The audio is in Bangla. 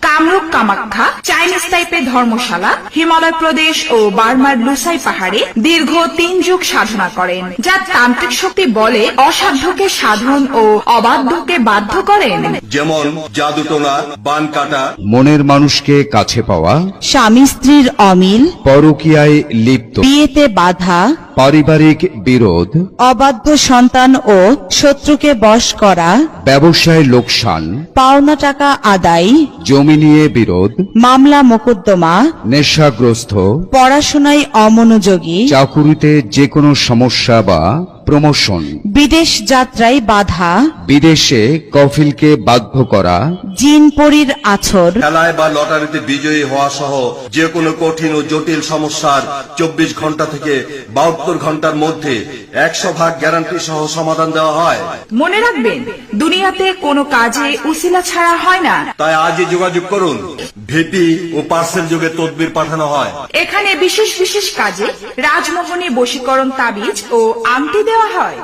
কামরূপ কামাখ্যা, চাইনিজ টাইপের ধর্মশালা, হিমালয় প্রদেশ ও বার্মার লুসাই পাহাড়ে দীর্ঘ 3 যুগ সাধনা করেন, যা তান্ত্রিক শক্তি বলে অসাধ্যকে সাধন ও অবাধ্যকে বাধ্য করেন। যেমন জাদুটোনা, বান কাটা, মনের মানুষকে কাছে পাওয়া, স্বামী স্ত্রীর অমিল, পরকীয়ায় লিপ্ত, বিয়েতে বাধা, পারিবারিক বিরোধ, অবাধ্য সন্তান ও শত্রুকে বশ করা, ব্যবসায় লোকসান, পাওনা টাকা আদায়, জমি নিয়ে বিরোধ, মামলা মোকদ্দমা, নেশাগ্রস্ত, পড়াশোনায় অমনোযোগী, চাকুরিতে যে কোনো সমস্যা বা প্রমোশন, বিদেশ যাত্রায় বাধা, বিদেশে কফিলকে বাধ্য করা, জিন পরীর আছর, খেলায় বা লটারিতে বিজয়ী হওয়া সহ যে কোনো কঠিন ও জটিল সমস্যার 24 ঘন্টা থেকে 72 ঘন্টার মধ্যে 100% গ্যারান্টি সহ সমাধান দেওয়া হয়। মনে রাখবেন, দুনিয়াতে কোনো কাজে উসিলা ছাড়া হয় না। তাই আজই যোগাযোগ করুন। ভিপি ও পার্সেল যোগে তদবির পাঠানো হয়। এখানে বিশেষ বিশেষ কাজে রাজমোহনী বশীকরণ তাবিজ ও আংটি দেওয়া হয়।